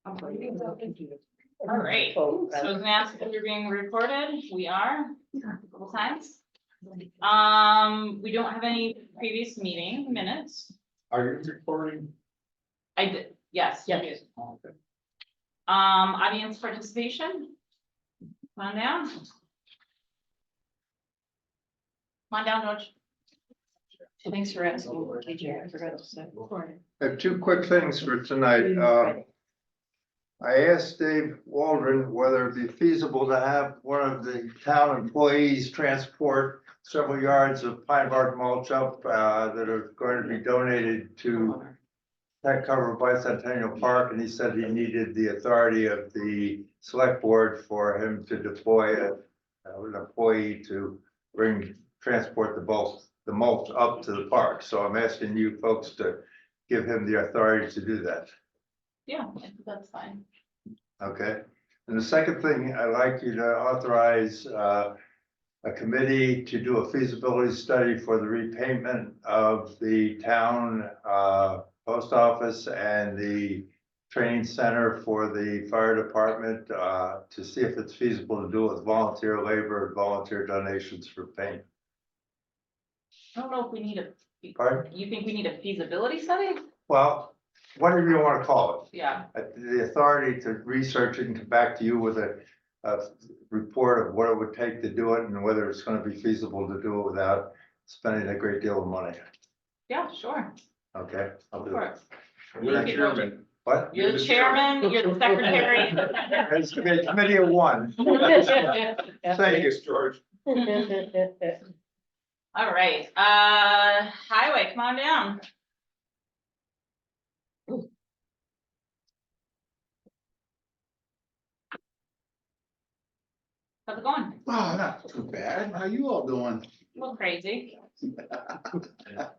All right, so I was gonna ask if you're being recorded. We are a couple times. We don't have any previous meeting minutes. Are you recording? I did, yes. Yeah. Okay. Audience participation. Come on down. Come on down, George. Thanks for asking, TJ, I forgot to say. I have two quick things for tonight. I asked Dave Waldron whether it'd be feasible to have one of the town employees transport several yards of pine bark mulch up that are going to be donated to Tech Cover Bicentennial Park, and he said he needed the authority of the select board for him to deploy an employee to transport the mulch up to the park. So I'm asking you folks to give him the authority to do that. Yeah, that's fine. Okay, and the second thing, I'd like you to authorize a committee to do a feasibility study for the repayment of the town post office and the training center for the fire department to see if it's feasible to do it with volunteer labor and volunteer donations for paint. I don't know if we need Pardon? you think we need a feasibility study? Well, whatever you want to call it. Yeah, The authority to research it and come back to you with a report of what it would take to do it and whether it's gonna be feasible to do it without spending a great deal of money, yeah, sure, okay? I'll of do it. course. You're the chairman. What? You're the chairman, you're the secretary. It's gonna be a committee of one, thank you. George. All right, highway, come on down. How's it going? Oh, not too bad. How you all doing? A little crazy, The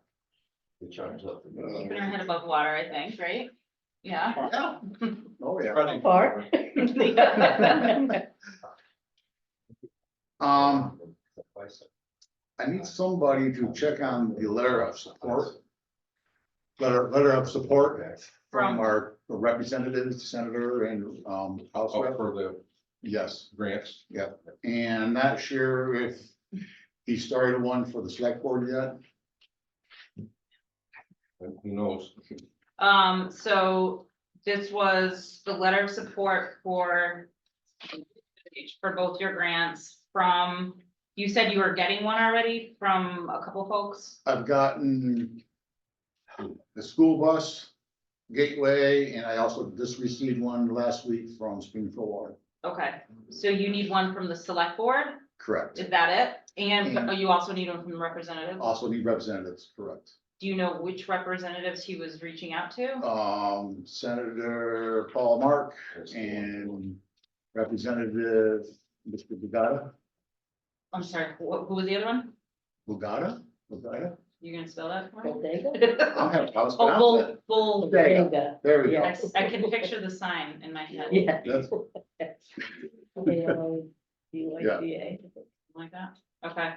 charge up. keeping our head above water, I think, right? Yeah. Yeah. Oh, yeah. Running. Far. I need somebody to check on the letter of support. Letter of support from our representatives, senator and house Oh, rep. for the Yes, grants. yeah. And not sure if he started one for the select board yet. Who knows? So this was the letter of support for both your grants from, you said you were getting one already from a couple folks? I've gotten the school bus, Gateway, and I also just received one last week from Springfield Water. Okay, so you need one from the select board, Correct. is that it? And And- you also need one from the representative? Also need representatives, correct. Do you know which representatives he was reaching out to? Senator Paul Mark and Representative Mr. Bugada. I'm sorry, who was the other one? Bugada? You gonna spell that for me? Bodega? I'll have, I'll Oh, pronounce it. bull. Bodega. There we go. Yes, I can picture the sign in my head. Yeah. That's- Bodega. Like that, okay.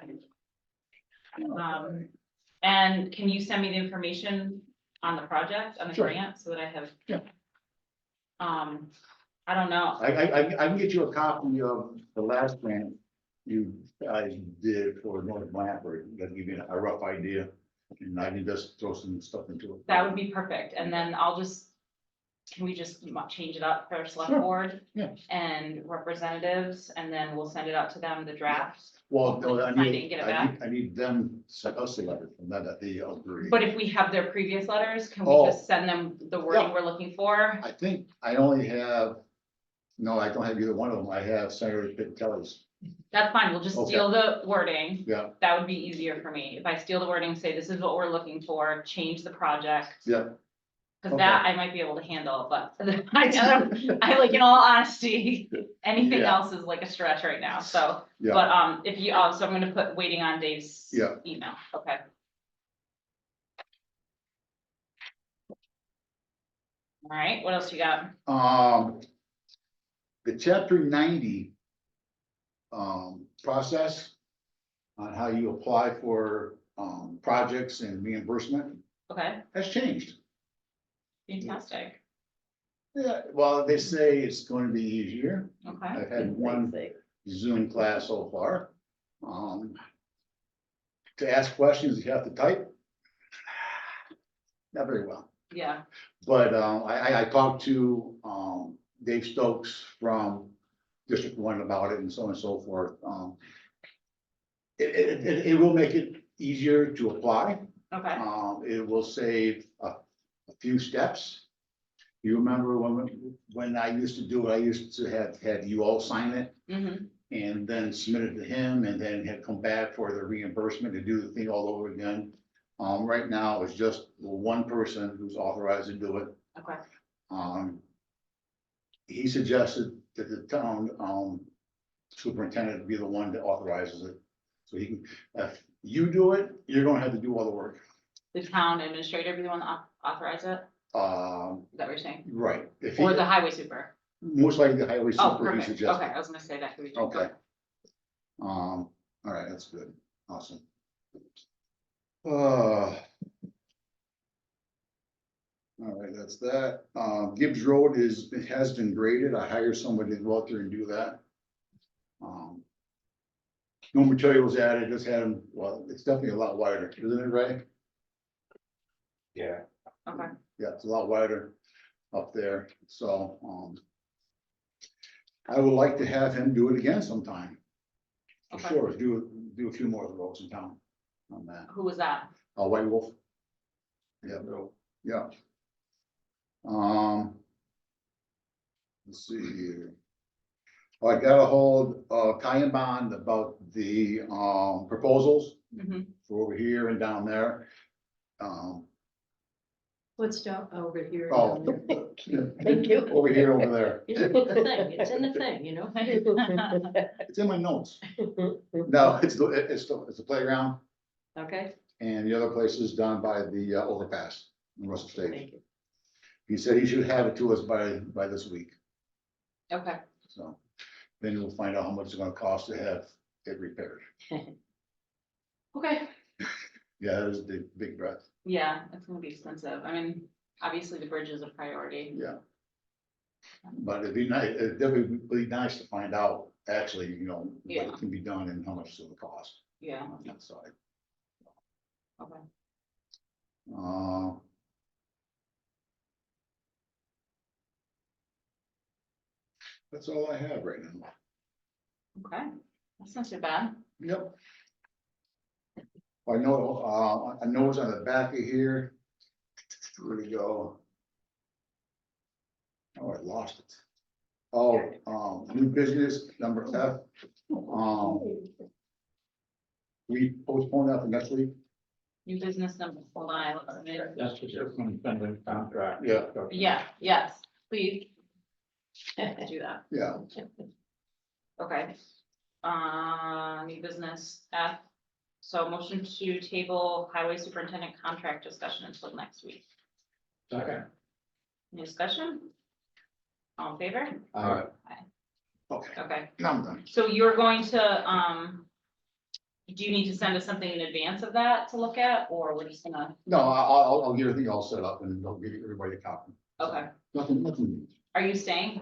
And can you send me the information on the project, on the Sure. grant, so that I have? Yeah. I don't know, I can get you a copy of the last grant you guys did for North Blanford, that'll give you a rough idea. And I can just throw some stuff into it. that would be perfect, and then I'll just, can we just change it up for select Sure. board? Yeah. And representatives, and then we'll send it out to them, the draft. Well, no, I Find it and need, get it I back. need, I need them to send us a letter from that they agree. But if we have their previous letters, can we Oh. just send them the wording Yeah. we're looking for? I think I only have, no, I don't have either one of them. I have Senator Pitt Kelly's. That's fine, we'll just Okay. steal the wording. Yeah, That would be easier for me. If I steal the wording, say this is what we're looking for, change the project. yeah. Cause Okay. that I might be able to handle, but I like, in all honesty, anything Yeah. else is like a stretch right now, so. Yeah. But, if you, so I'm gonna put waiting on Dave's. Yeah. Email, okay. All right, what else you got? The chapter 90 process on how you apply for projects and reimbursement Okay, has changed. fantastic. Yeah, well, they say it's going to be easier. Okay, I've had one Zoom class so far. To ask questions, you have to type. Not very well, yeah, but, I talked to, Dave Stokes from District One about it and so on and so forth. It will make it easier to apply. okay, It will save a few steps. You remember when I used to do it, I used to have you all sign it mm-hmm, and then submit it to him and then had come back for the reimbursement to do the thing all over again. Right now, it's just one person who's authorized to do it. okay, He suggested that the town, superintendent be the one that authorizes it. So he can, if you do it, you're gonna have to do all the work. the town administrator be the one that authorize it, is that what you're saying? Right. If he, Or the highway super? most likely the highway Oh, super, he perfect, suggested. okay, I was gonna say that could be. Okay. All right, that's good, awesome. All right, that's that. Gibbs Road it has been graded. I hired somebody to go out there and do that. No materials added, just had them, well, it's definitely a lot wider, isn't it, Ray? Yeah. Okay, Yeah, it's a lot wider up there, so, I would like to have him do it again sometime. For Okay. sure, do a few more of the roads in town on that. who was that? White Wolf. Yeah, No. yeah. Let's see here. I got a hold of Ty and Bond about the, proposals Mhm. for over here and down there. What's down over here? Oh. down there? Thank you. Over here, over there. You should put the thing, it's in the thing, you know? It's in my notes. No, it's the playground Okay, and the other place is down by the overpass in Russell Station. thank you. He said he should have it to us by this week, Okay, so then we'll find out how much it's gonna cost to have it repaired. okay, Yeah, that was a big breath, yeah, it's gonna be expensive, I mean, obviously the bridge is a priority. yeah. But it'd be nice, it'd definitely be nice to find out actually, you know, what Yeah. can be done and how much it's gonna cost Yeah, on that side. okay, That's all I have right now. okay, that's not too bad. Yep. I know it's on the back of here. Where'd it go? Oh, I lost it. Oh, new business, number F. We postpone that for next week? New business number, hold on, let's see. That's just from pending contract. Yeah. Yeah, yes, please. Do that, Yeah, okay. New business F, so motion to table highway superintendent contract discussion until next week. Okay. Any discussion? All in favor? okay, Okay, now I'm done. so you're going to, do you need to send us something in advance of that to look at, or we're just gonna, No, I'll get everything all set up and I'll give everybody a copy. okay, Nothing. are you staying?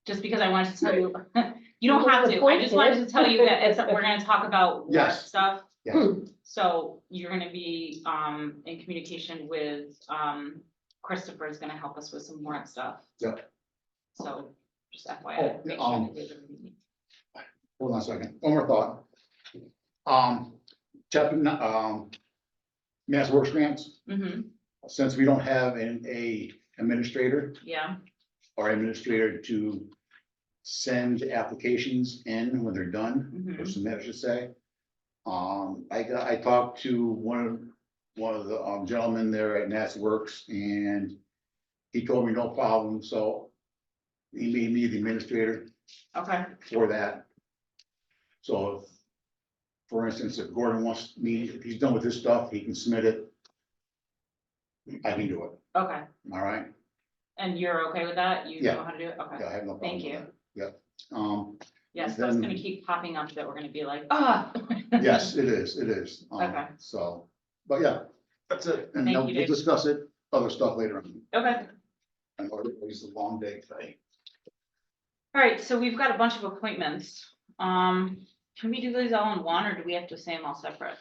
Just because I wanted to tell you, you don't have to, I just wanted to tell you that it's, we're gonna talk about work Yes. stuff. Yeah. So you're gonna be, in communication with, Christopher is gonna help us with some warrant stuff. Yep. So, just FYI. Oh, make sure that there's everything you need. Hold on a second, one more thought. Chapter, Mass Works grants, Mhm, since we don't have a administrator yeah, or administrator to send applications in when they're done, or mhm, submit, I should say. I talked to one of the gentlemen there at Mass Works and he told me no problem, so he made me the administrator okay, for that. So if, for instance, if Gordon wants me, if he's done with his stuff, he can submit it. I can do it, okay, all right? and you're okay with that? You Yeah. know how to do it? Yeah, Okay, I have no problem Thank with you. that. Yep. yes, that's then- gonna keep popping up that we're gonna be like, ah. Yes, it is. Okay. So, but yeah, that's it. And Thank we'll you, Dave. discuss it, other stuff later on. Okay, I know it was a long day today. All right, so we've got a bunch of appointments. Can we do these all in one, or do we have to say them all separate?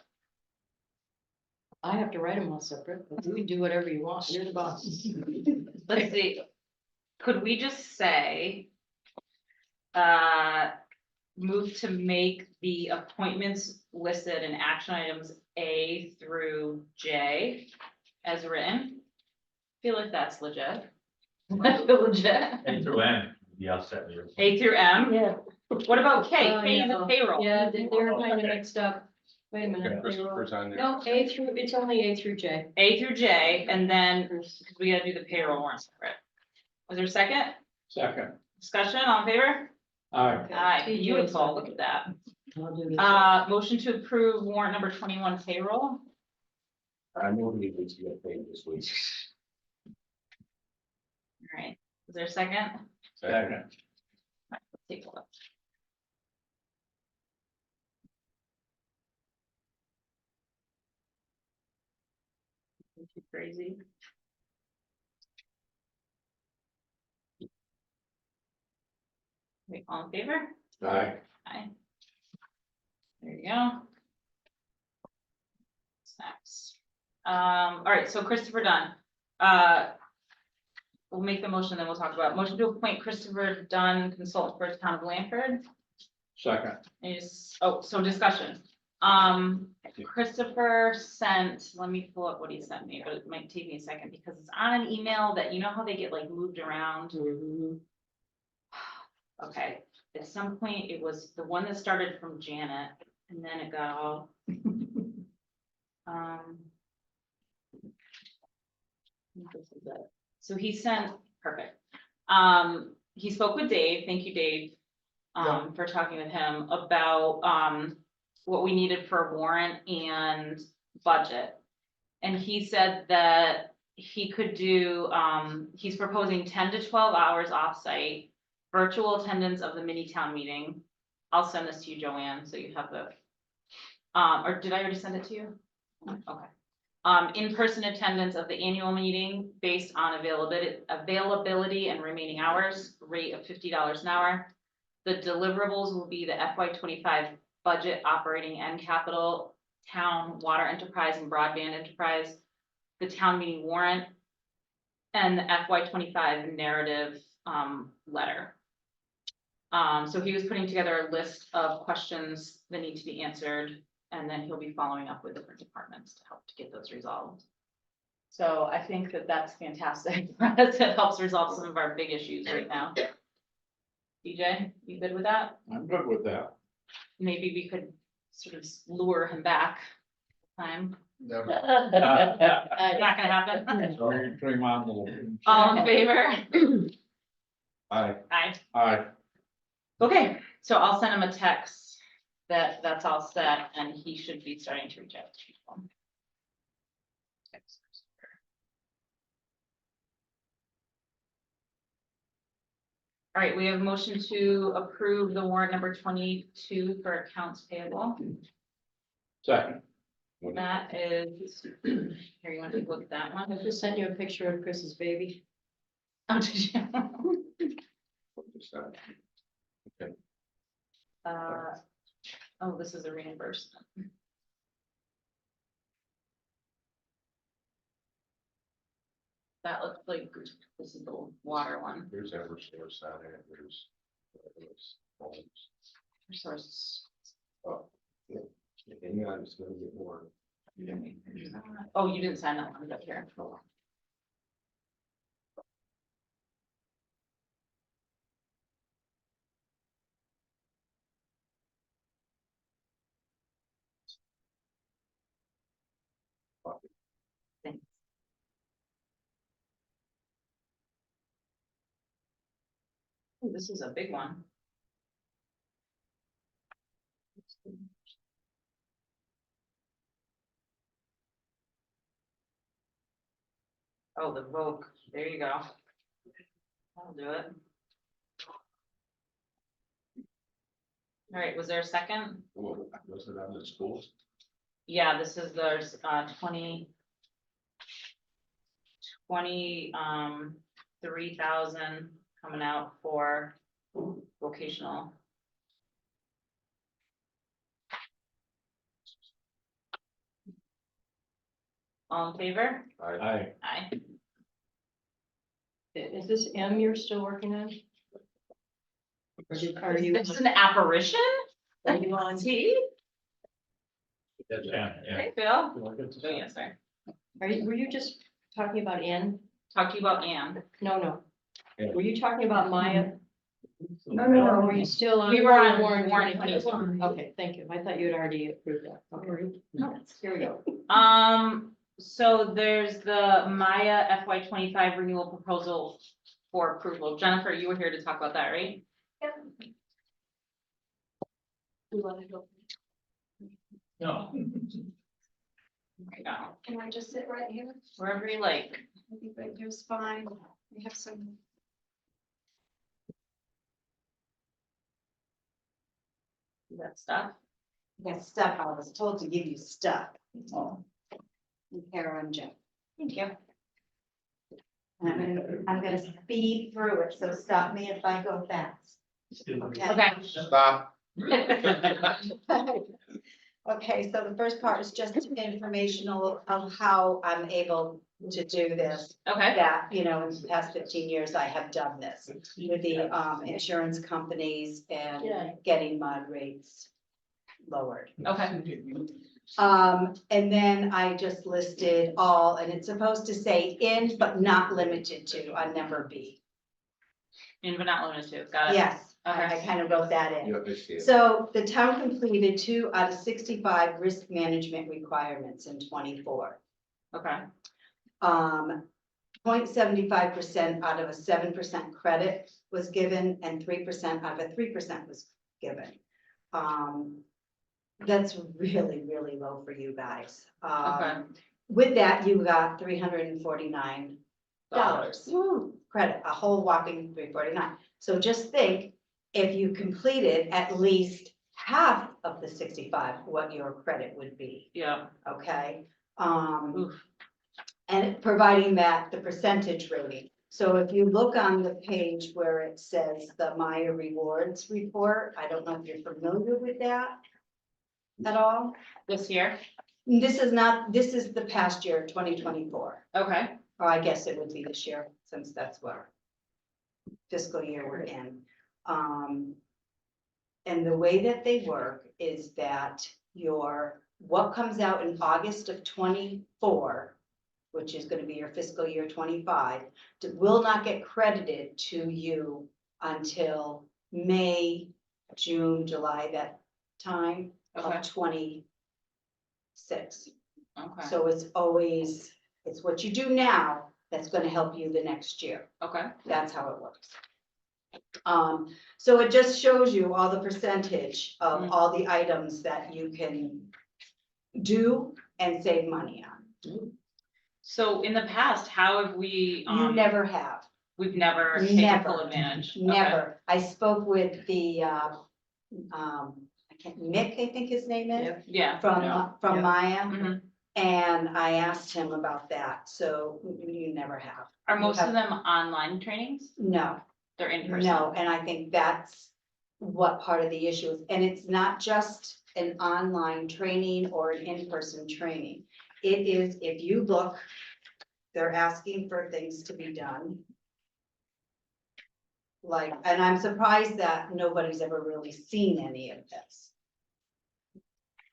I have to write them all separate, but you can do whatever you want, you're the boss. Let's see. Could we just say, move to make the appointments listed in action items A through J as written? Feel like that's legit. I feel legit. A through N, the outset of your. A through M? Yeah. What about K? Oh, K is yeah. a payroll. Yeah, they're kind of mixed up. Wait a minute. Christopher's on there. No, A through, it's only A through J. A through J, and then, because we gotta do the payroll warrant separate. Was there a second? Second. Discussion, all in favor? Aye. Aye, Okay, beautiful, look at that. I'll do this. Motion to approve warrant number 21 payroll. I know he needs to get paid this week. All right, is there a second? Second. Let's take a look. Too crazy. Wait, all in favor? Aye. Aye. There you go. What's next? All right, so Christopher Dunn. We'll make the motion, then we'll talk about motion to appoint Christopher Dunn, consultant for the town of Blanford. Second. So discussion. Christopher sent, let me pull up what he sent me, but it might take me a second because it's on an email that, you know how they get like moved around? Okay, at some point it was the one that started from Janet and then it got all. This is it. So he sent, perfect. He spoke with Dave, thank you, Dave. For talking with him about, what we needed for warrant and budget. And he said that he could do, he's proposing 10 to 12 hours offsite, virtual attendance of the mini town meeting. I'll send this to you, Joanne, so you have the, or did I already send it to you? Okay. In-person attendance of the annual meeting based on availability and remaining hours, rate of $50 an hour. The deliverables will be the FY 25 budget, operating and capital, town, water enterprise and broadband enterprise, the town meeting warrant, and the FY 25 narrative letter. So he was putting together a list of questions that need to be answered, and then he'll be following up with different departments to help to get those resolved. So I think that that's fantastic. It helps resolve some of our big issues right now. DJ, you good with that? I'm good with that. Maybe we could sort of lure him back. Time, Never. not gonna happen. Sorry, dream on a little. All in favor? Aye. Aye. Aye. Okay, so I'll send him a text that that's all set and he should be starting to reach out to people. All right, we have a motion to approve the warrant number 22 for accounts payable. Second. That is, here, you want to take a look at that I one? just sent you a picture of Chris's baby. Oh, did you? Oh, this is a reimbursement. That looks like this is the water one, There's Eversource on it, there's. resources. And I'm just gonna get more. Oh, you didn't sign that one up here. Thanks. Ooh, this is a big one. Oh, the Vogue, there you go. I'll do it. All right, was there a second? Was it on the schools? Yeah, this is there's 20. 3,000 coming out for vocational. All in favor? Aye. Aye. Is this M you're still working on? Are you, Is this an apparition? are you on, T? Yeah, yeah. Hey, Bill. Oh, yes, sorry. were you just talking about N? Talk to you about Ann. No. Yeah. Were you talking about Maya? No. Or were you still on? We were on Warren Warren 2021? Okay, thank you. I thought you had already approved that. Okay. Here we go. So there's the Maya FY 25 renewal proposal for approval. Jennifer, you were here to talk about that, right? No. Yeah, Can I just sit right here? wherever you like. I think right here's fine. We have some. You got stuff. Yeah, stuff. I was told to give you stuff. And here on Jim. Thank you. And I'm gonna speed through it, so stop me if I go fast. Okay. Okay. Stop. Okay, so the first part is just informational of how I'm able to do this. Okay, That, in the past 15 years, I have done this with the insurance companies and Yeah. getting mod rates lowered. okay, And then I just listed all, and it's supposed to say in, but not limited to on number B. in but not limited to, got it. Yes, I Okay. kind of wrote that in. Yeah, I see it. So the town completed 2 out of 65 risk management requirements in 24. Okay, 0.75% out of a 7% credit was given and 3% out of a 3% was given. That's really, really low for you guys. Okay. With that, you got $349 credit, a whole whopping 349. So just think, if you completed at least half of the 65, what your credit would be, yeah, okay? oof, And providing that the percentage rating. So if you look on the page where it says the Maya Rewards Report, I don't know if you're familiar with that at all. this year, This is not, this is the past year, 2024. okay, Or I guess it would be this year, since that's what fiscal year we're in. And the way that they work is that what comes out in August of 24, which is gonna be your fiscal year 25, will not get credited to you until May, June, July, that time okay, of 26. okay, So it's what you do now that's gonna help you the next year. okay, That's how it works. So it just shows you all the percentage of Mm. all the items that you can do and save money on. so in the past, how have we, You never have, we've never taken full Never. advantage? Okay. never. I spoke with the, Mick, I think his name is, Yep. Yeah, from Yeah. Maya. mhm. And I asked him about that, so you never have. Are You most have- of them online trainings? No. They're in person? No, and I think that's what part of the issue is, and it's not just an online training or an in-person training. It is, if you look, they're asking for things to be done. Like, and I'm surprised that nobody's ever really seen any of this.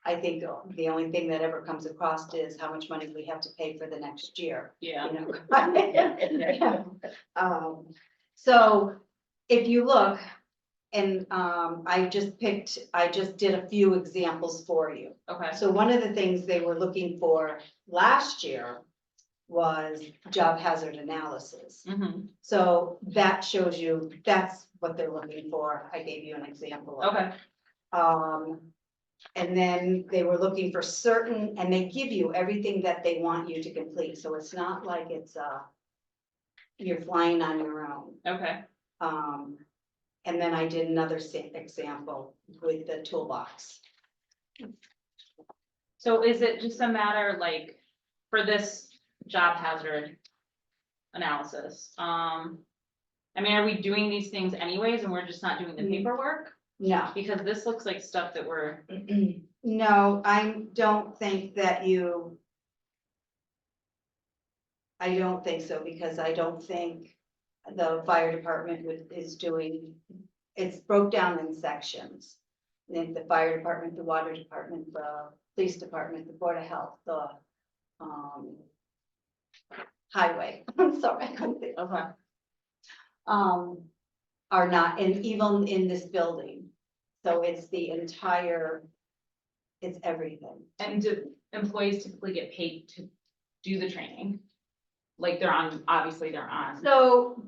I think the only thing that ever comes across is how much money we have to pay for the next year. Yeah, You know? So if you look, and I just did a few examples for you. okay, So one of the things they were looking for last year was job hazard analysis. mhm, So that shows you, that's what they're looking for. I gave you an example of it. okay, And then they were looking for certain, and they give you everything that they want you to complete, so it's not like you're flying on your own. okay, And then I did another example with the toolbox. so is it just a matter like, for this job hazard analysis. I mean, are we doing these things anyways and we're just not doing the Mm. paperwork? No. Because this looks like stuff that we're, No, I don't think that you. I don't think so, because I don't think the fire department is doing, it's broke down in sections. I think the fire department, the water department, the police department, the board of health, the, highway, I'm sorry, I couldn't think. okay, Are not, and even in this building. So it's the entire, it's everything. and do employees typically get paid to do the training? Like they're on, obviously they're on. So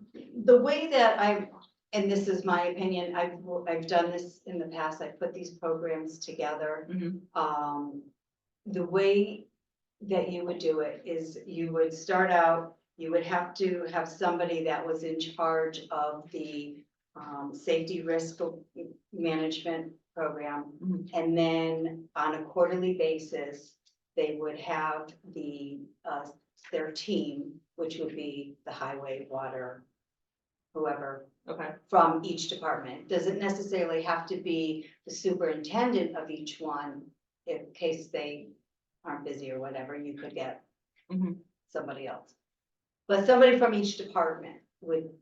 the way that and this is my opinion, I've done this in the past, I've put these programs together. Mhm. The way that you would do it is you would start out, you would have to have somebody that was in charge of the safety risk management program. Mhm. And then on a quarterly basis, they would have their team, which would be the highway, water, whoever, Okay, from each department. Doesn't necessarily have to be the superintendent of each one. In case they aren't busy or whatever, you could get Mhm. somebody else. But somebody from each department would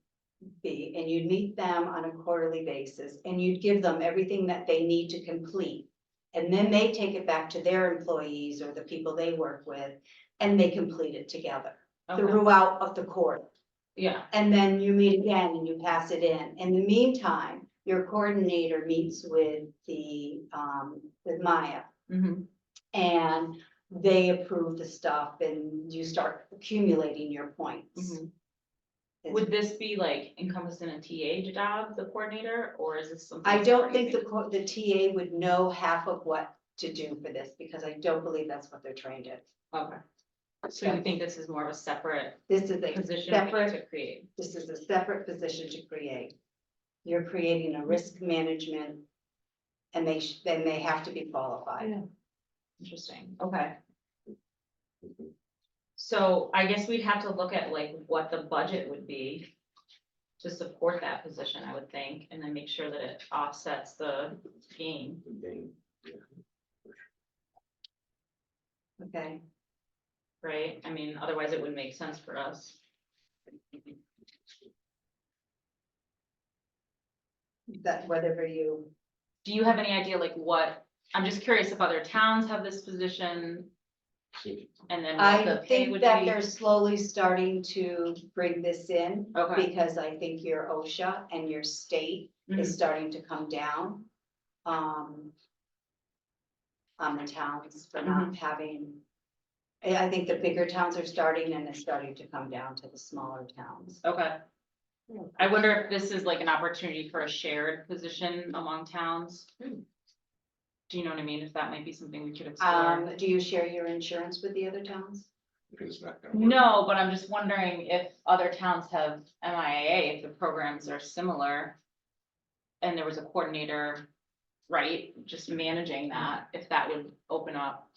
be, and you'd meet them on a quarterly basis, and you'd give them everything that they need to complete. And then they take it back to their employees or the people they work with, and they complete it together okay, throughout of the quarter. yeah, And then you meet again and you pass it in. In the meantime, your coordinator meets with with Maya, mhm, and they approve the stuff and you start accumulating your points. mhm. Would this be like encompassed in a TA job, the coordinator, or is this something? I don't think separate, you the TA would know half of what to do for this, because I don't believe that's what they're trained in. Okay. So you think this is more of a separate This is a position separate, to create? this is a separate position to create. You're creating a risk management, and then they have to be qualified. Yeah. Interesting, okay. So I guess we'd have to look at like what the budget would be to support that position, I would think, and then make sure that it offsets the gain. Okay, Right, I mean, otherwise it wouldn't make sense for us. that whatever you, Do you have any idea like what, I'm just curious if other towns have this position and then what I the pay think would that be? they're slowly starting to bring this in. Okay. Because I think your OSHA and your state is Mhm. starting to come down. On the towns for not having. I think the bigger towns are starting, and it's starting to come down to the smaller towns. Okay. I wonder if this is like an opportunity for a shared position among towns? Do you know what I mean? If that might be something we could explore? Do you share your insurance with the other towns? Because it's not gonna work. No, but I'm just wondering if other towns have MIA, if the programs are similar. And there was a coordinator, right, just managing that, if that would open up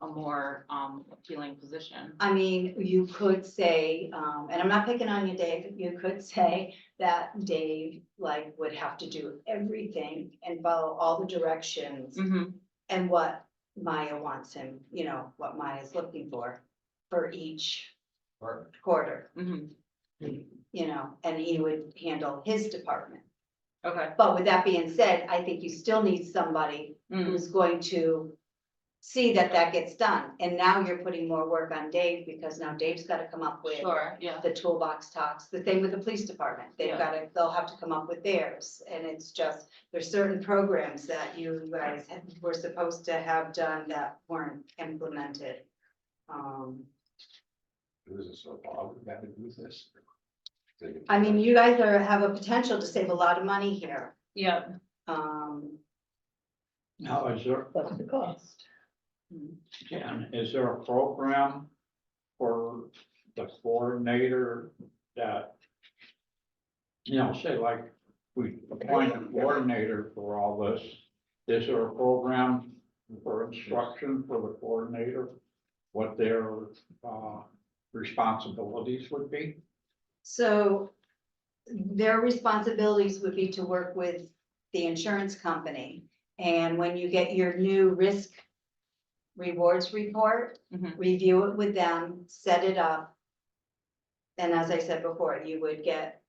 a more appealing position. I mean, you could say, and I'm not picking on you, Dave, you could say that Dave like would have to do everything and follow all the directions. Mhm. And what Maya wants him, what Maya's looking for each quarter, Mhm. and he would handle his department. Okay. But with that being said, I think you still need somebody Mm. who's going to see that that gets done. And now you're putting more work on Dave, because now Dave's gotta come up with Sure, yeah. the toolbox talks, the same with the police department, Yeah. they'll have to come up with theirs, and it's just, there's certain programs that you guys were supposed to have done that weren't implemented. This is so Bob, we gotta do this. I mean, you guys have a potential to save a lot of money here. Yeah. Now, is there, What's the cost? Jan, is there a program for the coordinator that, say like, we appoint a coordinator for all this, is there a program for instruction for the coordinator? What their, responsibilities would be? So their responsibilities would be to work with the insurance company. And when you get your new risk rewards report, Mhm. review it with them, set it up. And as I said before, you would get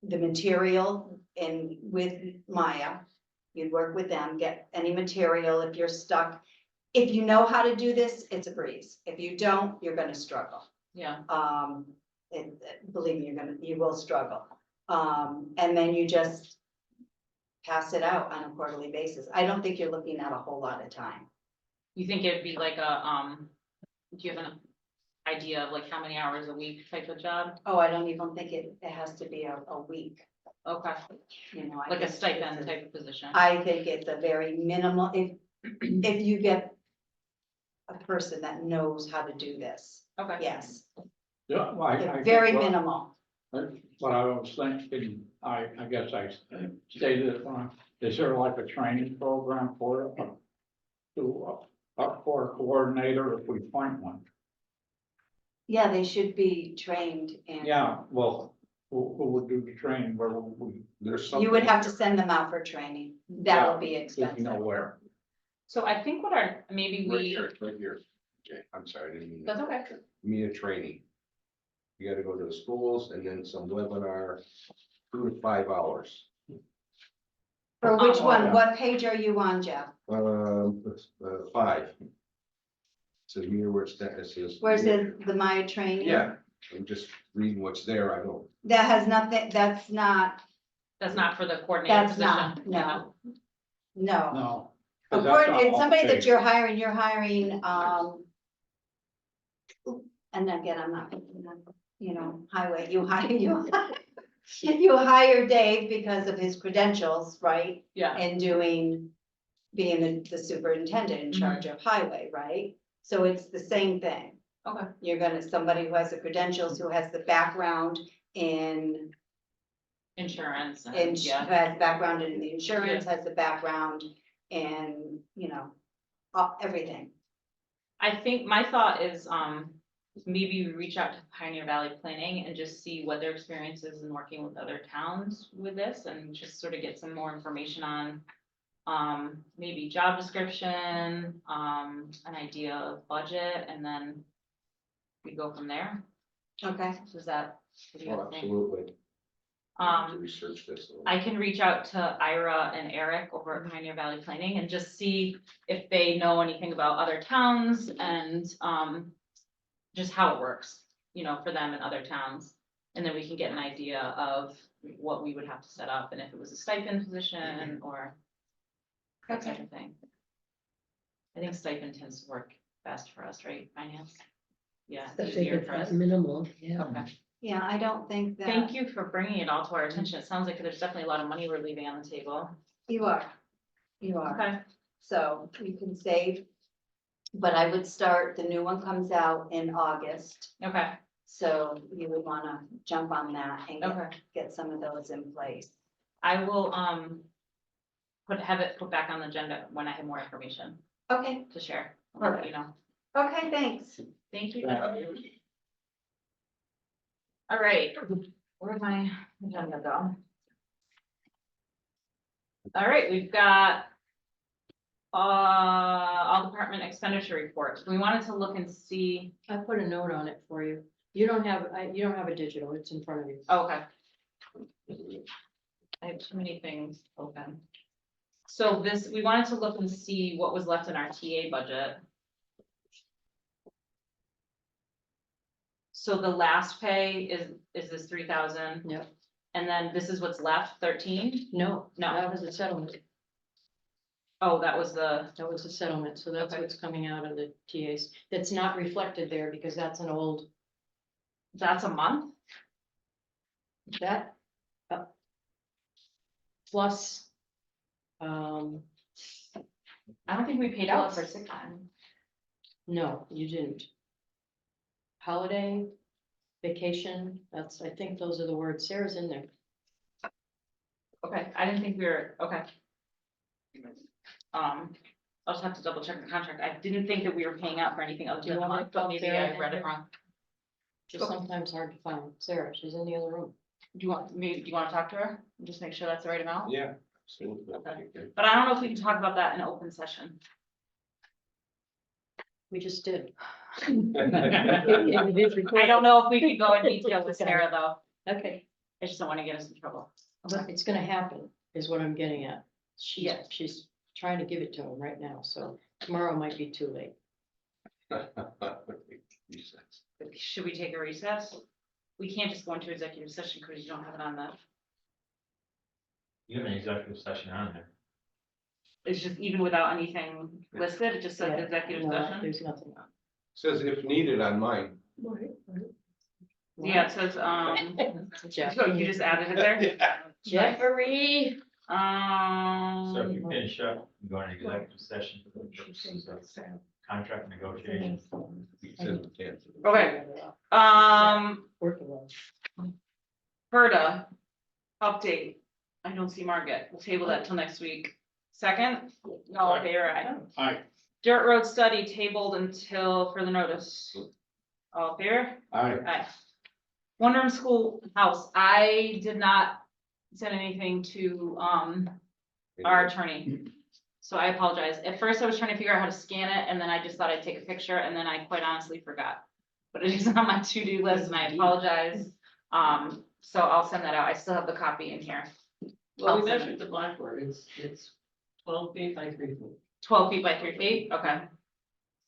the material in with Maya. You'd work with them, get any material if you're stuck. If you know how to do this, it's a breeze. If you don't, you're gonna struggle. Yeah, Believe me, you will struggle. And then you just pass it out on a quarterly basis. I don't think you're looking at a whole lot of time. you think it'd be like a, do you have an idea of like how many hours a week type of job? Oh, I don't even think it has to be a week, Okay, you know. I like a think stipend it's type of position. I think it's a very minimal, if you get a person that knows how to do this, Okay. yes, Yeah, well, I think very what- minimal. What I was thinking, I guess I stated it wrong, is there like a training program for, for a coordinator if we find one? Yeah, they should be trained and. Yeah, well, who would do the training, where would we, There's something. You would have to send them out for training. That would be if you expensive. know where? So I think what our, maybe Right we, here, right here. Okay, I'm sorry, I didn't mean. that's okay. Me a training. You gotta go to the schools and then some webinar, 2 to 5 hours. For which Oh, one? yeah. What page are you on, Jeff? 5. Says here where it says. Where it says the Maya training? Yeah, I'm just reading what's there, I don't. That has nothing, that's not, That's not for the coordinator that's position. not, no. No. No. A 'cause that's coord- It's all somebody that paid. you're hiring, and again, I'm not, you know, highway, you hire, you hire Dave because of his credentials, right? Yeah, And being the superintendent in charge of highway, right? So it's the same thing. okay, You're gonna, somebody who has the credentials, who has the background in, insurance who and, yeah, has background in the insurance, has the background in, you know, everything. I think my thought is, maybe we reach out to Pioneer Valley Planning and just see what their experience is in working with other towns with this and just sort of get some more information on. Maybe job description, an idea of budget, and then we go from there. Okay. Does that? what do you Oh, guys think? absolutely. I need to Um, research this. a little. I can reach out to Ira and Eric over at Pioneer Valley Planning and just see if they know anything about other towns and, just how it works, you know, for them in other towns. And then we can get an idea of what we would have to set up and if it was a stipend position or that type of thing. I think stipend tends to work best for us, right, finance? Yeah, I think easier it's for us. that minimal, yeah. Okay, Yeah, I don't think that. thank you for bringing it all to our attention. It sounds like there's definitely a lot of money we're leaving on the table. You are. You are. Okay, So you can save. But I would start, the new one comes out in August, okay, so you would wanna jump on that and okay. get some of those in place. I will, have it put back on the agenda when I have more information Okay, to share. I'll let you know. okay, thanks. Thank you. Yeah. All right, where'd my agenda go? All right, we've got all department expenditure reports. We wanted to look and see, I put a note on it for you. You don't have a digital, it's in front of you. okay. I have too many things open. So we wanted to look and see what was left in our TA budget. So the last pay is this 3,000? Yep. And then this is what's left, 13? No, No. that was a settlement. Oh, that was the, That was a settlement, so that's Okay. what's coming out of the TAs. That's not reflected there because that's an old, that's a month? that. Plus. I don't think we paid out for Plus- sick time. No, you didn't. Holiday, vacation, I think those are the words. Sarah's in there. Okay, I didn't think we were, okay. I'll just have to double check the contract. I didn't think that we were paying out for anything other Do you than a want me month, to but call maybe Sarah I read it then? wrong. She's sometimes hard to find. Sarah, she's in the other room. Do you wanna talk to her? Just make sure that's the right amount? Yeah. absolutely. Okay. But I don't know if we can talk about that in open session. We just did. I don't know if we could go in detail with Sarah, though. Okay, I just don't wanna get us in trouble. it's gonna happen, is what I'm getting at. Yeah. She's trying to give it to him right now, so tomorrow might be too late. Should we take a recess? We can't just go into executive session because you don't have it on the, You have an executive session on there. it's just even without anything listed, it just says Yeah, executive no, session. There's nothing on. Says if needed on mine. Yeah, it says, Jeff. so you just added it there? Jeffrey. So if you Um, finish up, you go into executive session for the purposes of contract negotiations. It says we can't. okay, Working on. Herda, update. I don't see Margaret. We'll table that till next week. Second? No, okay, you're right. Aye. Dirt road study tabled until further notice. All fair? Aye. Aye. One room school house. I did not send anything to, our attorney. So I apologize. At first I was trying to figure out how to scan it and then I just thought I'd take a picture and then I quite honestly forgot. But it is on my to-do list and I apologize. So I'll send that out. I still have the copy in here. Well, we measured the blackboard, it's 12 feet by 3 feet. 12 feet by 3 feet, okay.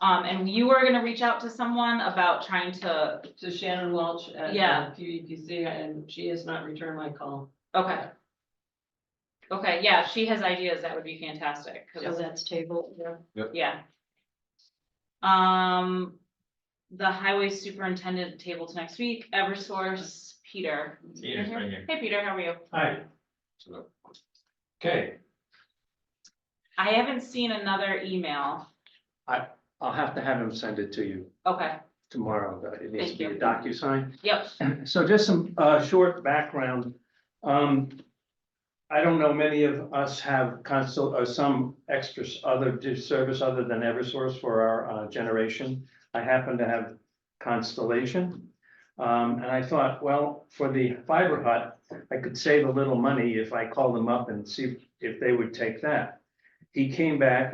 And you were gonna reach out to someone about trying to, To Shannon Welch at Yeah. PVPC, and she has not returned my call. okay. Okay, yeah, if she has ideas, that would be fantastic, 'cause- So that's table. yeah. The highway superintendent tables next week, Eversource, Peter. Peter's right here. Hey, Peter, how are you? Aye. So, Okay, I haven't seen another email, I'll have to have him send it to you okay, tomorrow, but it needs to Thank be a you. DocuSign. yep, So just some short background. I don't know, many of us have some extra other service other than Eversource for our generation. I happen to have Constellation. And I thought, well, for the fiber hut, I could save a little money if I called them up and see if they would take that. They came back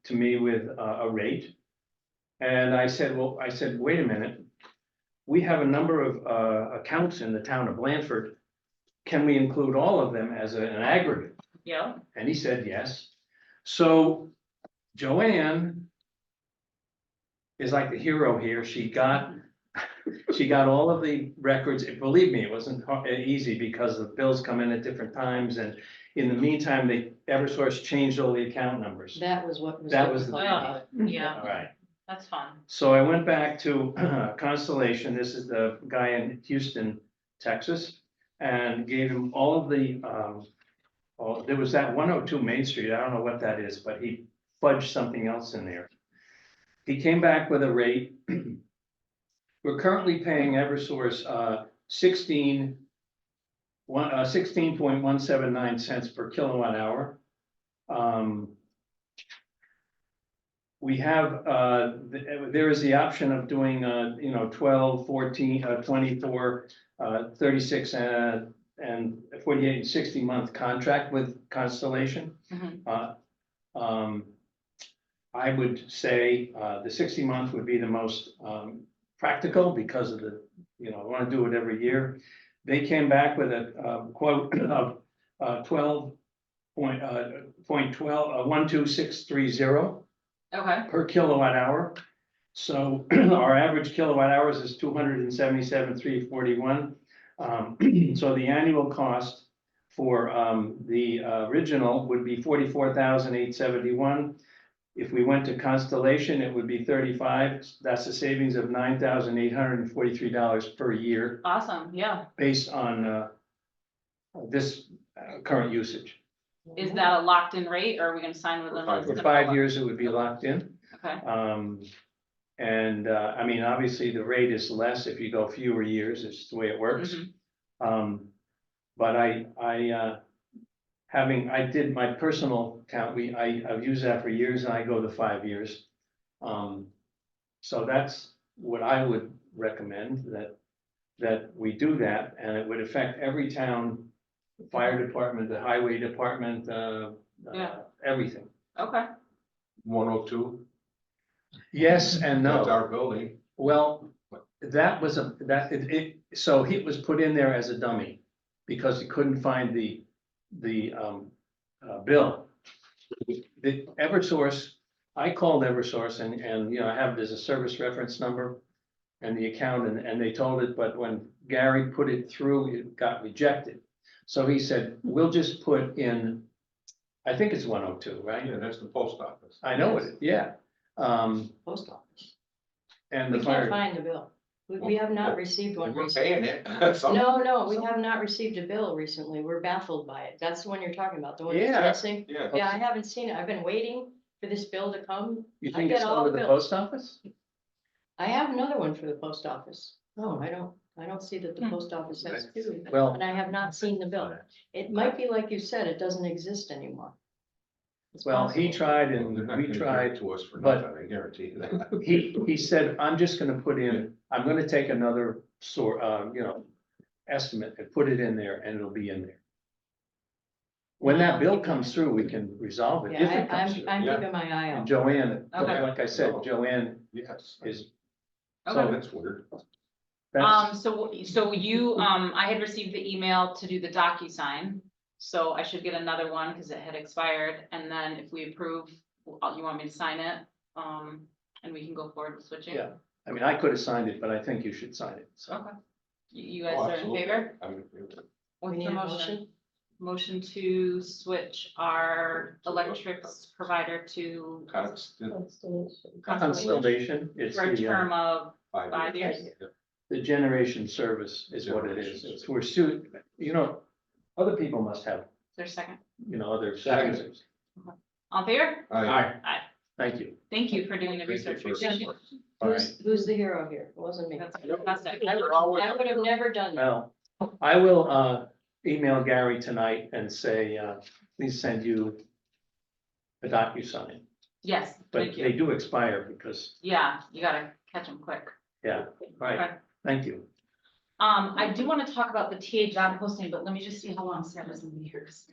to me with a rate. And I said, wait a minute. We have a number of accounts in the town of Blandford. Can we include all of them as an aggregate? yep, And he said, yes. So Joanne is like the hero here. She got all of the records. Believe me, it wasn't easy because the bills come in at different times. And in the meantime, Eversource changed all the account numbers. That was what was. That was difficult the- about it. yeah, All right. that's fun, So I went back to Constellation. This is the guy in Houston, Texas, and gave him all of the, there was that 102 Main Street. I don't know what that is, but he fudged something else in there. He came back with a rate. We're currently paying Eversource 16.179 cents per kilowatt hour. We have, there is the option of doing, 12, 14, 24, 36, and 48 and 60 month contract with Constellation. Mhm. I would say, the 60 month would be the most, practical because of the, I want to do it every year. They came back with a quote of 12630 okay, per kilowatt hour. So our average kilowatt hours is 277,341. So the annual cost for the original would be 44,871. If we went to Constellation, it would be 35. That's a savings of $9,843 per year awesome, yeah. based on this current usage. Is that a locked in rate or are we gonna sign with them? For 5 years, it would be locked in. Okay, I mean, obviously, the rate is less if you go fewer years, it's the way it works. Mhm. But I did my personal account, I've used that for years and I go to 5 years. So that's what I would recommend that we do that, and it would affect every town, the fire department, the highway department, Yeah. everything. Okay, 102, Yes and that's no. our building. Well, that was so it was put in there as a dummy because he couldn't find the bill. The Eversource, I called Eversource and, you know, there's a service reference number and the account and they told it, but when Gary put it through, it got rejected. So he said, we'll just put in, I think it's 102, right? Yeah, that's the post office. I know it, yeah. Post office. And We the can't fire, find the bill. We have not received one We're recently. paying it. Some- No, we have not received a bill recently. We're baffled by it. That's the one you're talking about, the one that's Yeah. missing. Yeah. Yeah, I haven't seen it. I've been waiting for this bill to come. you I think get it's all over the the bills. post office? I have another one for the post office. No, I don't see that the post office has two. Well- And I have not seen the bill. It might be like you said, it doesn't exist anymore. It's Well, he possible. tried They're and not we gonna give it tried. to us for but- nothing, I guarantee you that. He said, I'm just gonna put in, I'm gonna take another estimate and put it in there and it'll be in there. When that bill comes through, we can resolve it, if Yeah, it comes through. I'm yeah. keeping my eye And out. Joanne, Okay. like I said, Joanne Yes. is, So okay. that's weird. that's, so you, I had received the email to do the DocuSign. So I should get another one because it had expired, and then if we approve, you want me to sign it, and we can go forward with switching? Yeah. I mean, I could have signed it, but I think you should sign it, so. Okay. You guys Oh, are in absolutely. favor? I'm in favor. We What's need the a motion? Motion to switch our electrics provider to Constant Constellation, it's for a the, term of 5 5 years. years. Yeah. the generation service is what it is. It's, we're sued, other people must have, Their second. other Second. services. On favor? Aye. Thank you. Thank you for doing the Thank you research. for- We appreciate it. All right. Who's the hero here? It wasn't me. That's fantastic. I would have never done that. Well, I will email Gary tonight and say, please send you a DocuSign, Yes, but thank they you. do expire because, Yeah, you gotta catch them quick. yeah, right, Okay. thank you. I do want to talk about the TA job posting, but let me just see how long Sarah's gonna be here. 'Cause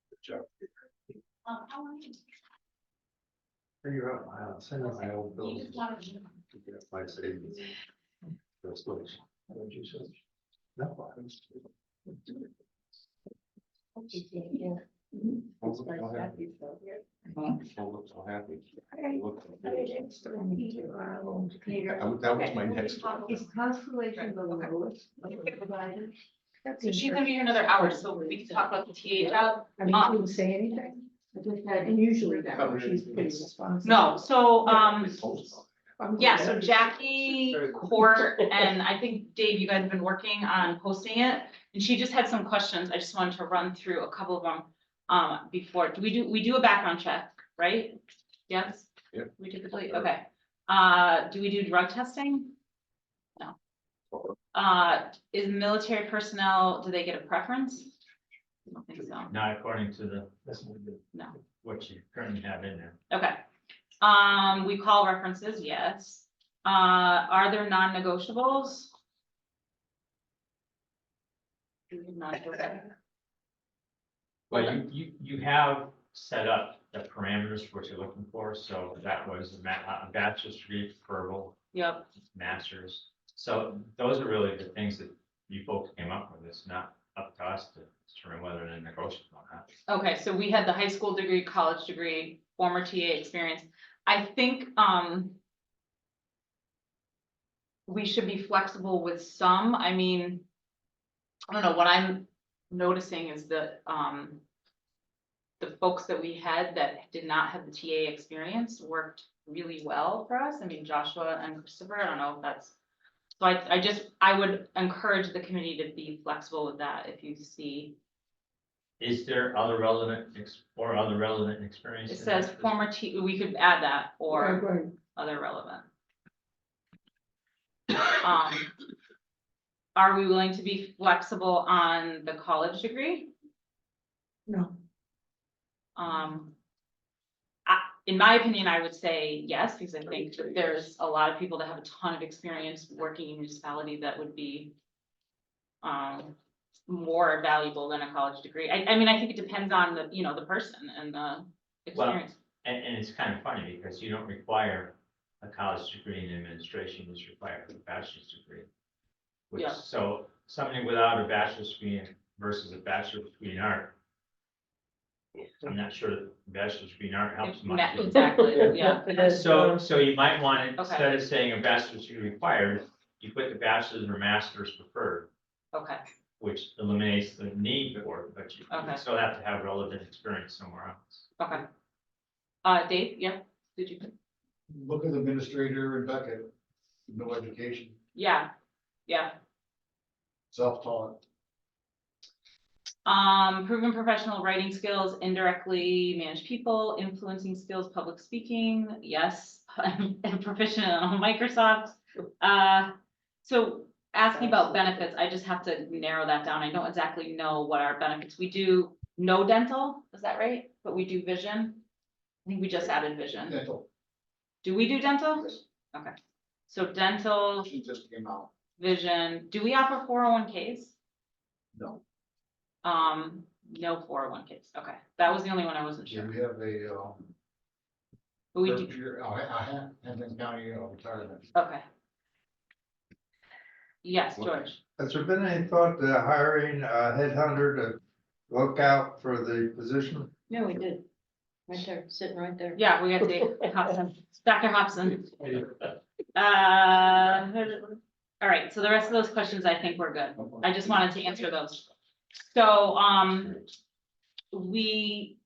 Good job. how long is it? Figure out, I'll send you my old You bills. just wanted to- Get my savings. That's what- what you said. No, I was- Don't look so happy. Don't look so happy. Look so good. That was my next one. Is Constellation the lowest of the providers? So she's gonna be here another hour, so we can talk about the TA job. I mean, she didn't say anything. I just had, and usually that way, she's pretty responsive. No, so, I'm yeah, so glad. Jackie, Court, and I think Dave, you guys have been working on posting it. And she just had some questions. I just wanted to run through a couple of them, before, we do a background check, right? Yes? Yep. We typically, okay. Do we do drug testing? No. Is military personnel, do they get a preference? I don't think so. Not according to the, No. what you currently have in there. Okay. We call references, yes. Are there non-negotiables? Well, you have set up the parameters for what you're looking for, so that was a bachelor's degree, preferable, Yep, master's. So those are really the things that you folks came up with. It's not up to us to determine whether they're negotiable or not. okay, so we had the high school degree, college degree, former TA experience. I think, we should be flexible with some, I mean, I don't know, what I'm noticing is that, the folks that we had that did not have the TA experience worked really well for us. I mean, Joshua and Christopher, I don't know if that's. So I would encourage the committee to be flexible with that if you see. Is there other relevant experience? It in says that? former we could add that or Right, other relevant. Are we willing to be flexible on the college degree? no, in my opinion, I would say yes, because I think there's a lot of people that have a ton of experience working in municipality that would be more valuable than a college degree. I mean, I think it depends on the, you know, the person and the experience. And it's kind of funny because you don't require a college degree in administration, you just require a bachelor's degree. Which, Yeah. so somebody without a bachelor's degree versus a bachelor's degree in art. I'm not sure that a bachelor's degree in art helps much. Exactly, yeah. So you might want to, Okay. instead of saying a bachelor's degree required, you put the bachelor's or master's preferred, Okay, which eliminates the need for it, but you Okay. still have to have relevant experience somewhere else. okay. Dave, yeah, did you? Look at administrator and Beckett, no education, Yeah, yeah. self-taught. Proven professional writing skills, indirectly manage people, influencing skills, public speaking, yes, and proficient on Microsoft. So asking about benefits, I just have to narrow that down. I don't exactly know what our benefits, we do no dental, is that right? But we do vision. I think we just added vision. Dental, Do we do dental? yes, Okay. So dental, she just came out, vision, do we offer 401ks? no, No 401ks, okay, that was the only one I wasn't we sure, have a, but we third do, year, Hampton County retirement. okay. Yes, George, Has there been any thought to hiring a headhunter to look out for the position? No, we did. Right there, sitting right there. yeah, we got Dave Hobson, Dr. Hobson. All right, so the rest of those questions, I think we're good, I just wanted to answer those. So, we,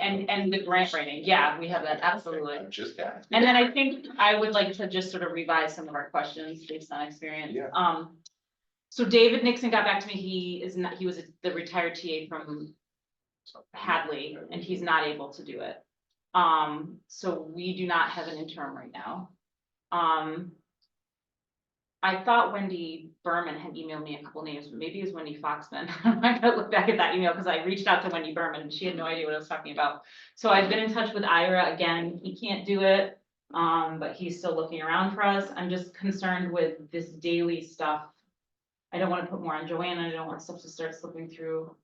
and the grant writing, yeah, we have that, absolutely. Just that. And then I think I would like to just sort of revise some of our questions based on experience. Yeah. So David Nixon got back to me, he is not, he was the retired TA from Hadley, and he's not able to do it. So we do not have an interim right now. I thought Wendy Berman had emailed me a couple names, but maybe it's Wendy Foxman. I gotta look back at that email because I reached out to Wendy Berman and she had no idea what I was talking about. So I've been in touch with Ira again. He can't do it. But he's still looking around for us. I'm just concerned with this daily stuff. I don't want to put more on Joanne. I don't want stuff to start slipping through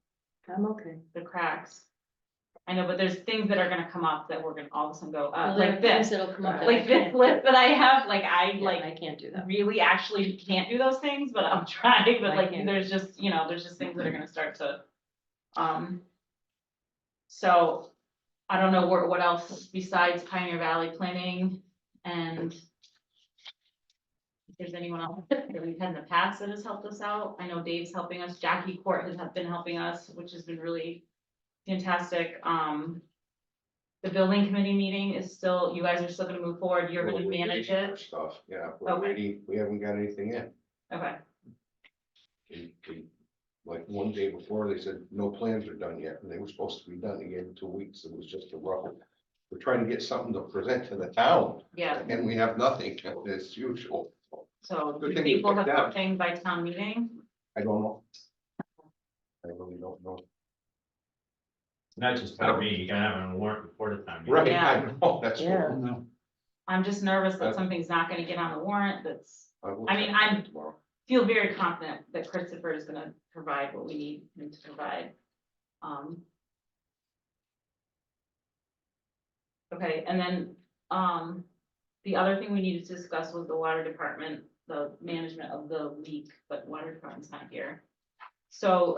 I'm okay. the cracks. I know, but there's things that are gonna come up that we're gonna all of a sudden go, Well, there are like things this. that'll come up that I Like this can't- list that I have, like I Yeah, like I can't do that. really actually can't do those things, but I'm trying, but I like, can't. there's just, you know, there's just things that are gonna start to. So, I don't know what else besides Pioneer Valley planning and. If there's anyone else that we've had in the past that has helped us out, I know Dave's helping us, Jackie Court has been helping us, which has been really fantastic, The building committee meeting is still, you guys are still gonna move forward, you're gonna We're manage waiting for it, Stuff, yeah, we're Okay. waiting, we haven't got anything in. okay, Like one day before, they said, no plans are done yet, and they were supposed to be done again in 2 weeks, it was just a rough. We're trying to get something to present to the town, yeah, and we have nothing, as usual. so do Good you thing think you we'll have picked that. something by town meeting? I don't know. I really don't know. Not just tell me, you gotta have a warrant before the time. Right, Yeah. I know, that's Yeah. what. No, I'm just nervous that Uh, something's not gonna get on the warrant, will I mean, check I'm- tomorrow. feel very confident that Christopher is gonna provide what we need him to provide. Okay, and then, the other thing we needed to discuss was the water department, the management of the leak, but water department's not here. So,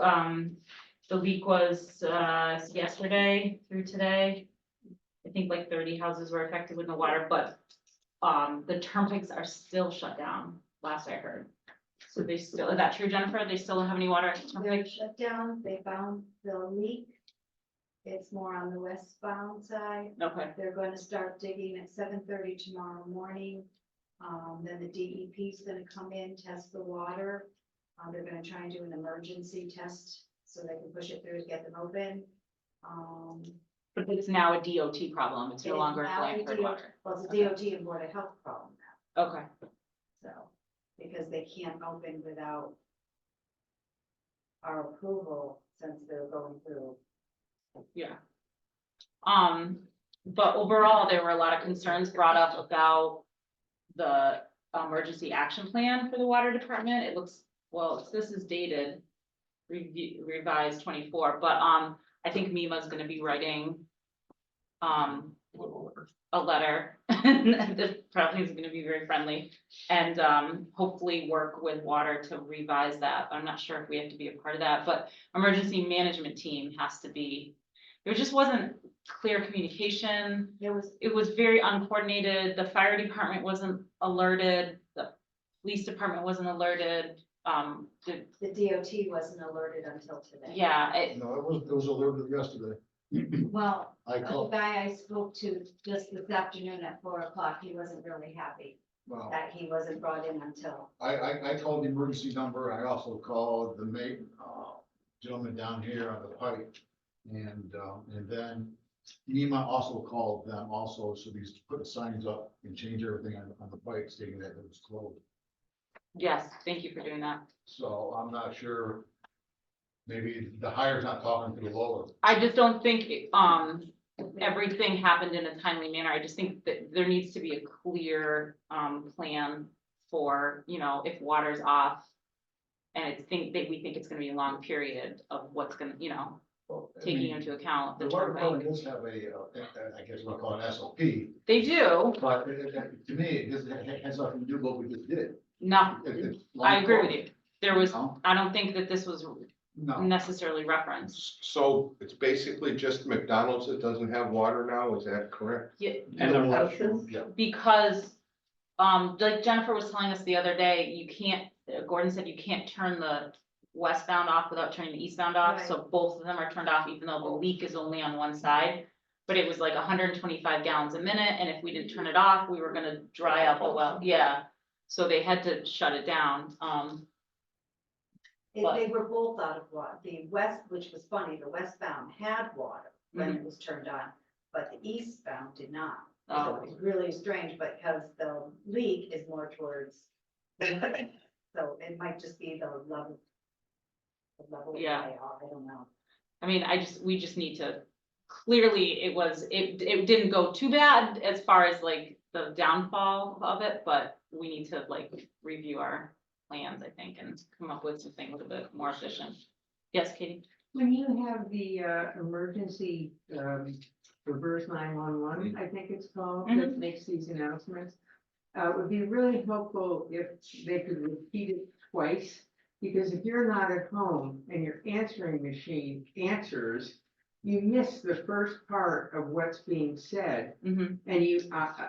the leak was, yesterday through today. I think like 30 houses were affected with the water, but, the turnpikes are still shut down, last I heard. So they still, is that true, Jennifer? They still don't have any water at the They're turnpike? shut down, they found the leak. It's more on the westbound side. Okay, They're gonna start digging at 7:30 tomorrow morning. Then the DEP is gonna come in, test the water. They're gonna try and do an emergency test so they can push it through to get them open. but it's now a DOT problem. It's no It is longer a now a Blanford DOT water. Well, it's a DOT and Board of Health problem now, Okay, so, because they can't open without our approval since they're going through. yeah. But overall, there were a lot of concerns brought up about the emergency action plan for the water department. It looks, well, this is dated revised 24, but I think MEMA's gonna be writing a letter, and this probably is gonna be very friendly, and hopefully work with water to revise that. I'm not sure if we have to be a part of that, but emergency management team has to be. There just wasn't clear communication. It was very uncoordinated. The fire department wasn't alerted. The police department wasn't alerted. The DOT wasn't alerted until today. Yeah, No, it was alerted yesterday. Well, I the called, guy I spoke to just this afternoon at 4 o'clock, he wasn't really happy well, that he wasn't brought in until. I called the emergency number. I also called the gentleman down here on the pipe. And then NEMA also called them also, so these put the signs up and change everything on the pipe stating that it was closed. yes, thank you for doing that. So I'm not sure, maybe the hire's not talking to the lower. I just don't think, everything happened in a timely manner. I just think that there needs to be a clear, plan for, you know, if water's off. And we think it's gonna be a long period of what's gonna, you know, Well, I taking mean, into account the The water turnpike. department does have I guess we'll call it SOP, They do, but to me, it has nothing to do with what we just did. no, It's I agree with you. There was, No. I don't think that this was No, necessarily referenced. So it's basically just McDonald's that doesn't have water now, is that correct? And the Houses? yeah, Because, like Jennifer was telling us the other day, you can't, Gordon said you can't turn the westbound off without turning the eastbound off, so both of them are turned off, even though the leak is only on one side. But it was like 125 gallons a minute, and if we didn't turn it off, we were gonna dry up the well, yeah. So they had to shut it down, But- They were both out of water. The west, which was funny, the westbound had water when Mm-hmm. it was turned on, but the eastbound did not. So Oh. it was really strange, because the leak is more towards. So it might just be the level. The level of Yeah. layout, I don't know. I mean, we just need to, clearly, it didn't go too bad as far as like the downfall of it, but we need to like review our plans, I think, and come up with something a little bit more efficient. Yes, Katie? When you have the emergency reverse 911, I think it's called, that makes these announcements. It would be really helpful if they could repeat it twice, because if you're not at home and your answering machine answers, you miss the first part of what's being said. Mm-hmm. And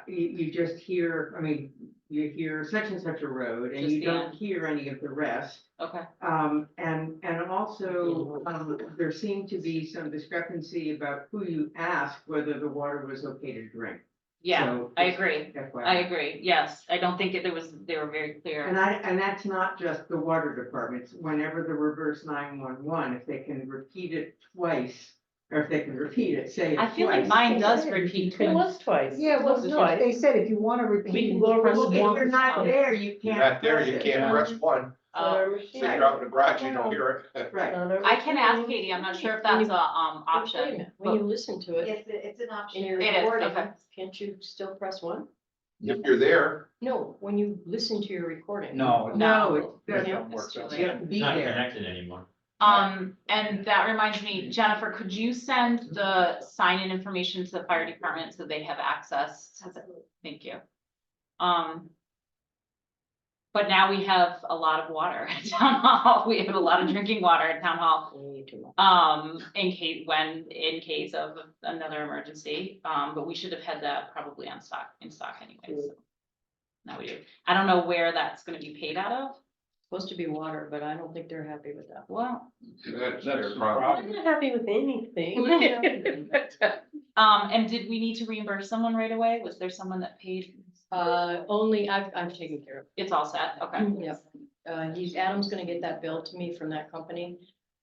you just hear, I mean, you hear such and such a road and Just you the don't end. hear any of the rest. Okay, And also, there seemed to be some discrepancy about who you asked whether the water was okay to drink. yeah, So, I just agree. FYI. I agree, yes. I don't think they were very clear. And that's not just the water departments, whenever the reverse 911, if they can repeat it twice, or if they can repeat it, say it I feel like twice. mine does repeat It twice. was twice. Yeah, well, It was no, twice. they said if you want to repeat. We can go over press the one. If you're not one. there, you You're can't. not there, press you it. can't press one, Oh, so you're out in the garage, you don't hear it. Right. I can ask Katie, I'm not sure if that's a, Wait a option. minute, when you listen to it It's an in option. your It is, recording, okay. can't you still press one? If you're there, No, when you listen to your recording. no. No, it No, doesn't. don't work that way. You have to It's be not there. connected anymore. And that reminds me, Jennifer, could you send the sign-in information to the fire department so they have access? Thank you. But now we have a lot of water at town hall. We have a lot of drinking water at town hall. Way too much. In case of another emergency, but we should have had that probably in stock anyway, so. Now we do. I don't know where that's gonna be paid out of. Supposed to be water, but I don't think they're happy with that. Well, that's That's their the problem. I'm not happy with anything. and did we need to reimburse someone right away? Was there someone that paid? Only, I've taken care of. It's all set, okay. Yep. Adam's gonna get that bill to me from that company.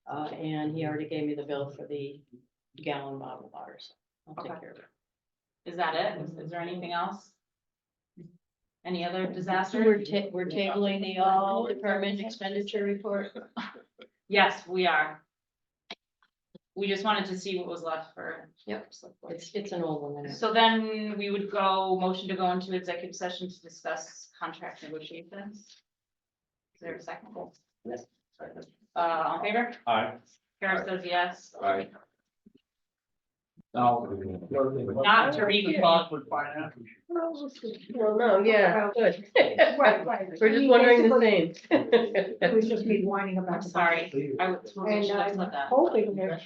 And he already gave me the bill for the gallon bottle water, so I'll take Okay. care of it. Is that it? Is there anything else? Any other So disaster? we're tabling the all department expenditure report. Yes, we are. we just wanted to see what was left for. Yep, it's an old one. anyway. So then we would go, motion to go into executive session to discuss contract negotiations. Is there a second? Yes. All in favor? Aye. Kara says yes. Aye. Now. Not to read the clock. Well, no, yeah, good. Right, right. We're I just mean, wondering the basically, same. It was just me whining about. I'm the sorry. budget. I would. And should have I'm said that. hoping that,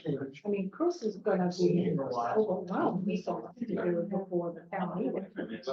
I mean, Chris is gonna be overwhelmed, he's so much to do before the town meeting.